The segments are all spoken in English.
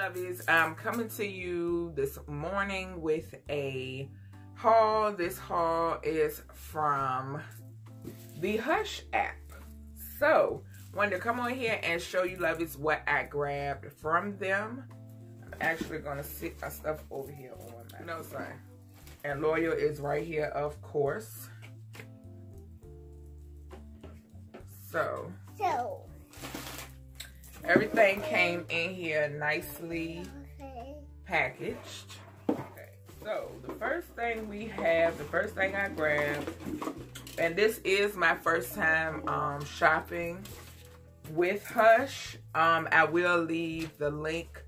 lovies, I'm coming to you this morning with a haul. This haul is from the Hush app. So, wanted to come on here and show you lovies what I grabbed from them. I'm actually gonna sit my stuff over here on my side. And Loyal is right here, of course. So everything came in here nicely packaged. Okay, so the first thing we have, the first thing I grabbed, and this is my first time shopping with Hush. I will leave the link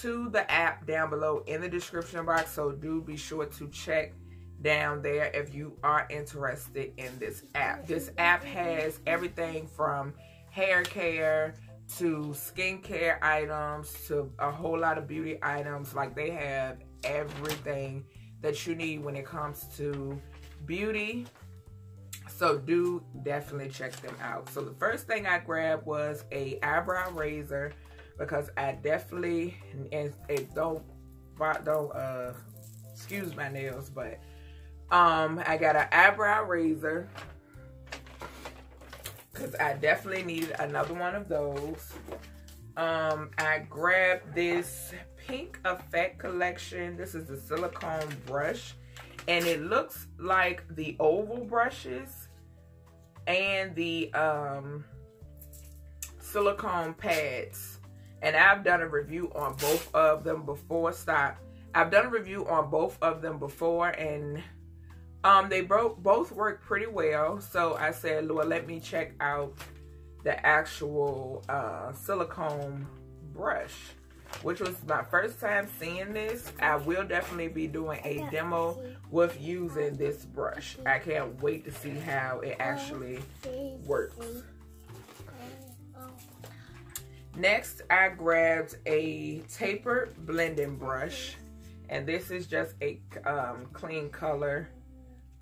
to the app down below in the description box, so do be sure to check down there if you are interested in this app. This app has everything from hair care to skincare items to a whole lot of beauty items. Like, they have everything that you need when it comes to beauty. So do definitely check them out. So the first thing I grabbed was a eyebrow razor, because I definitely, and don't excuse my nails, but I got an eyebrow razor because I definitely needed another one of those. I grabbed this Pink Effect collection. This is the silicone brush, and it looks like the oval brushes and the silicone pads. And I've done a review on both of them before. I've done a review on both of them before, and they both work pretty well. So I said, Lord, let me check out the actual silicone brush, which was my first time seeing this. I will definitely be doing a demo with using this brush. I can't wait to see how it actually works. Next, I grabbed a tapered blending brush, and this is just a clean color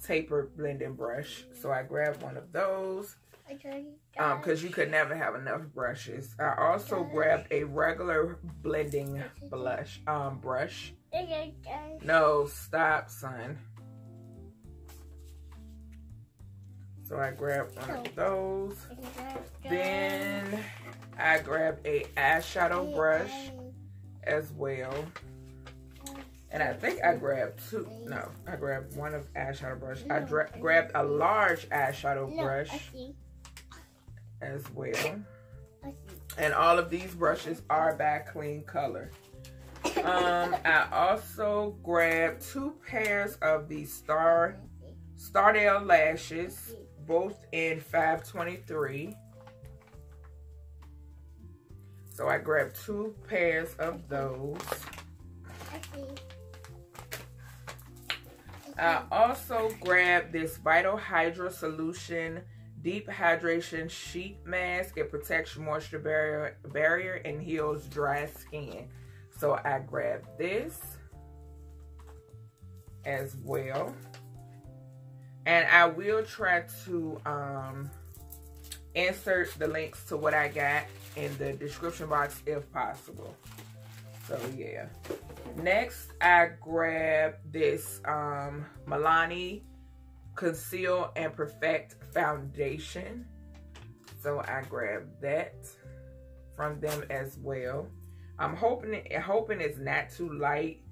tapered blending brush. So I grabbed one of those because you could never have enough brushes. I also grabbed a regular blending brush. No, stop, son. So I grabbed one of those. Then I grabbed a eyeshadow brush as well. And I think I grabbed two. No, I grabbed one of eyeshadow brush. I grabbed a large eyeshadow brush as well. And all of these brushes are by Clean Color. I also grabbed 2 pairs of the Stardale lashes, both in 523. So I grabbed 2 pairs of those. I also grabbed this Vital Hydra Solution Deep Hydration Sheet Mask. It protects moisture barrier and heals dry skin. So I grabbed this as well. And I will try to insert the links to what I got in the description box if possible. So yeah. Next, I grabbed this Milani Conceal and Perfect Foundation. So I grabbed that from them as well. I'm hoping it's not too light.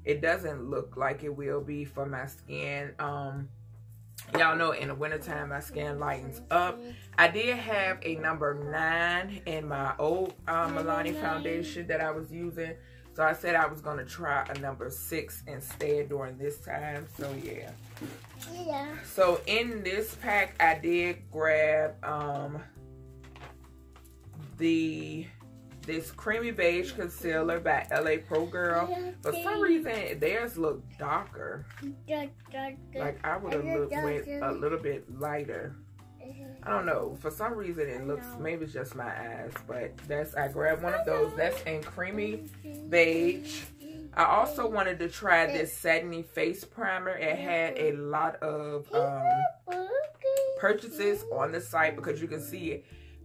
It doesn't look like it will be for my skin. Y'all know in the wintertime my skin lightens up. I did have a number 9 in my old Milani foundation that I was using. So I said I was going to try a number 6 instead during this time. So yeah. So in this pack I did grab this creamy beige concealer by LA Pro Girl. For some reason theirs look darker. Like I would have went a little bit lighter. I don't know. For some reason it looks, maybe it's just my eyes, but I grabbed one of those. That's in creamy beige. I also wanted to try this satiny face primer. It had a lot of purchases on the site because you can see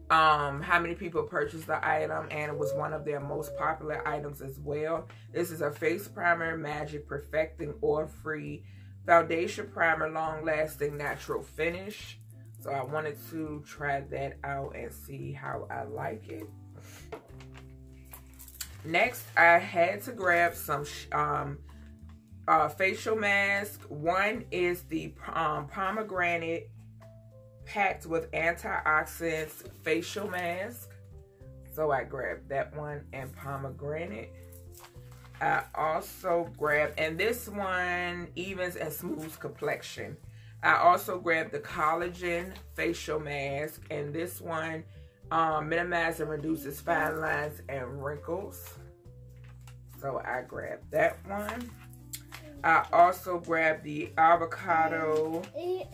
how many people purchased the item, and it was one of their most popular items as well. This is a face primer, magic perfecting oil-free foundation primer, long-lasting natural finish. So I wanted to try that out and see how I like it. Next, I had to grab some facial mask. One is the pomegranate packed with antioxidants facial mask. So I grabbed that one and pomegranate. I also grabbed, and this one evens and smooths complexion. I also grabbed the collagen facial mask, and this one minimizes and reduces fine lines and wrinkles. So I grabbed that one. I also grabbed the Avocado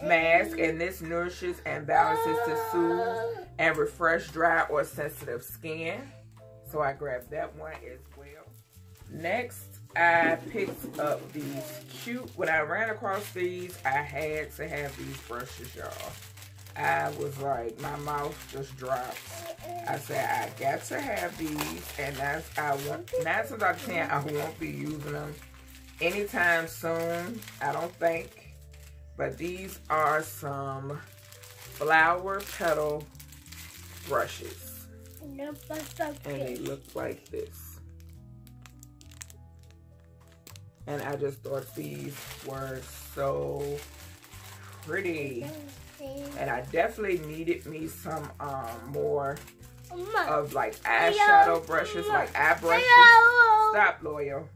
Mask, and this nourishes and balances to soothe and refresh dry or sensitive skin. So I grabbed that one as well. Next, I picked up these cute, when I ran across these, I had to have these brushes, y'all. I was like, my mouth just dropped. I said, I got to have these, and 9 times out of 10, I won't be using them anytime soon, I don't think. But these are some flower petal brushes. And they look like this. And I just thought these were so pretty. And I definitely needed me some more of like eyeshadow brushes, like eye brushes. Stop, Loyal.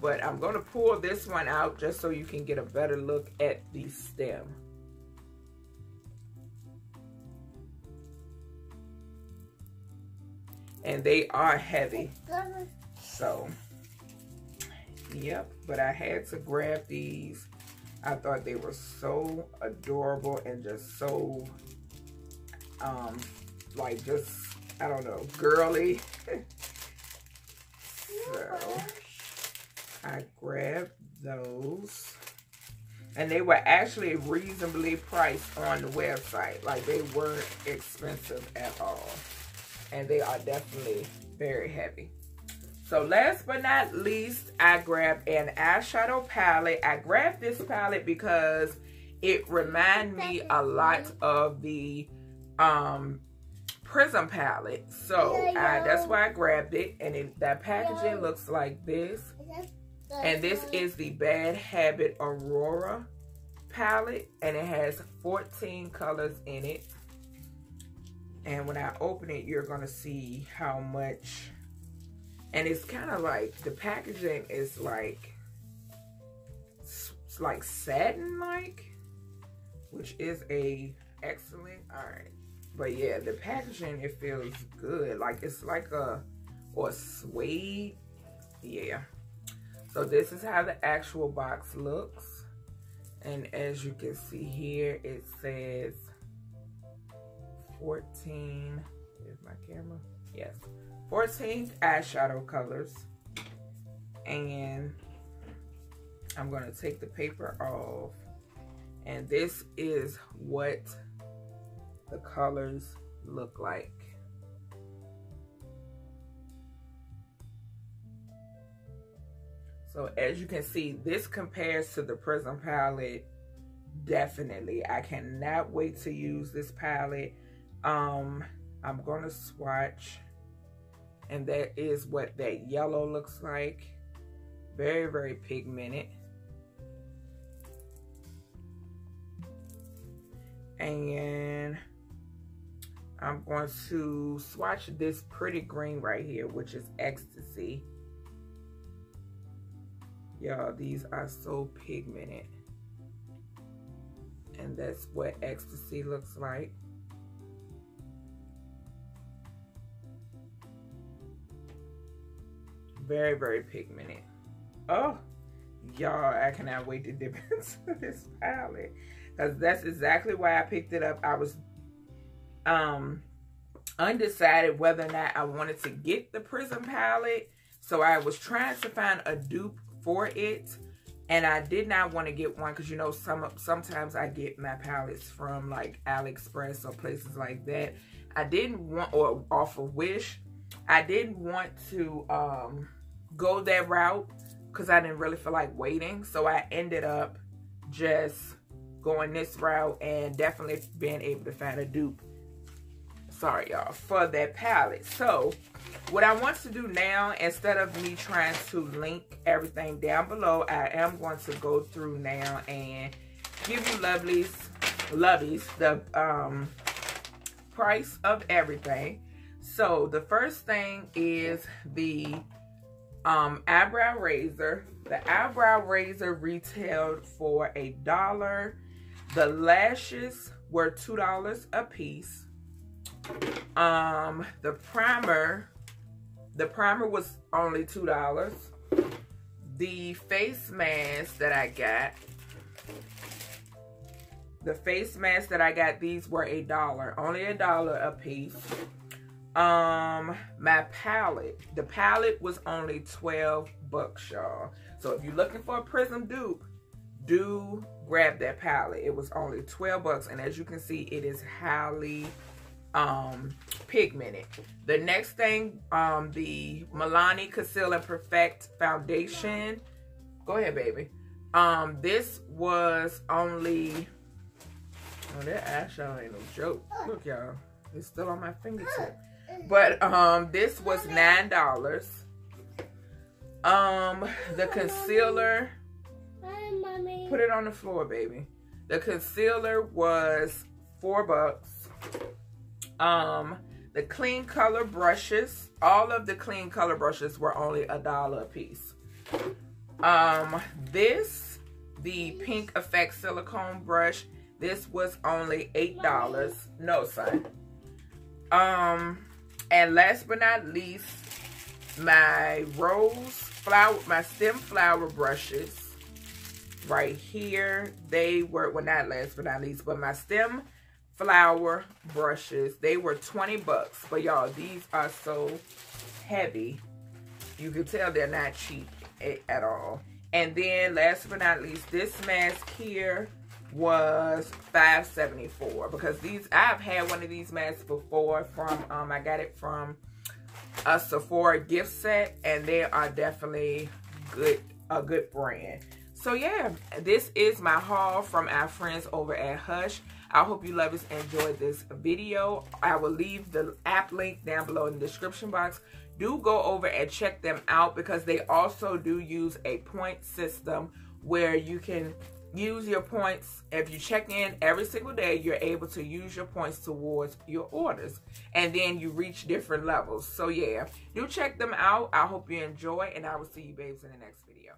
But I'm going to pull this one out just so you can get a better look at the stem. And they are heavy. So, yep. But I had to grab these. I thought they were so adorable and just so, like just, I don't know, girly. So I grabbed those, and they were actually reasonably priced on the website. Like, they weren't expensive at all, and they are definitely very heavy. So last but not least, I grabbed an eyeshadow palette. I grabbed this palette because it reminded me a lot of the Prism palette. So that's why I grabbed it. And that packaging looks like this. And this is the Bad Habit Aurora palette. And it has 14 colors in it. And when I open it, you're going to see how much. And it's kind of like, the packaging is like, it's like satin-like, which is a excellent. All right. But yeah, the packaging, it feels good. Like, it's like or suede. Yeah. So this is how the actual box looks. And as you can see here, it says 14. Here's my camera. Yes. 14 eyeshadow colors. And I'm going to take the paper off. And this is what the colors look like. So as you can see, this compares to the Prism palette. Definitely. I cannot wait to use this palette. I'm going to swatch. And that is what that yellow looks like. Very, very pigmented. And I'm going to swatch this pretty green right here, which is Ecstasy. Y'all, these are so pigmented. And that's what Ecstasy looks like. Very, very pigmented. Oh, y'all, I cannot wait to dip into this palette. Because that's exactly why I picked it up. I was undecided whether or not I wanted to get the Prism palette. So I was trying to find a dupe for it. And I did not want to get one because, you know, sometimes I get my palettes from like AliExpress or places like that. I didn't want, or off of Wish. I didn't want to go that route because I didn't really feel like waiting. So I ended up just going this route and definitely being able to find a dupe. Sorry, y'all, for that palette. So what I want to do now, instead of me trying to link everything down below, I am going to go through now and give you lovelies, the price of everything. So the first thing is the eyebrow razor. The eyebrow razor retailed for $1. The lashes were $2 a piece. The primer was only $2. The face mask that I got, these were $1, only $1 a piece. My palette, the palette was only $12, y'all. So if you're looking for a Prism dupe, do grab that palette. It was only $12, and as you can see, it is highly pigmented. The next thing, the Milani Conceal and Perfect foundation. Go ahead, baby. This was only, oh, that eyeshadow ain't no joke. Look, y'all, it's still on my fingertip. But this was $9. The concealer, put it on the floor, baby. The concealer was $4. The clean color brushes, all of the clean color brushes were only $1 a piece. The Pink Effect silicone brush, this was only $8. No, son. And last but not least, my my stem flower brushes right here. They were, well, not last but not least, but my stem flower brushes, they were $20. But y'all, these are so heavy. You can tell they're not cheap at all. And then last but not least, this mask here was $5.74, because I've had one of these masks before from I got it from a Sephora gift set, and they are definitely a good brand. So yeah, this is my haul from our friends over at Hush. I hope you lovers enjoyed this video. I will leave the app link down below in the description box. Do go over and check them out, because they also do use a point system where you can use your points. If you check in every single day, you're able to use your points towards your orders, and then you reach different levels. So yeah, do check them out. I hope you enjoy, and I will see you babes in the next video.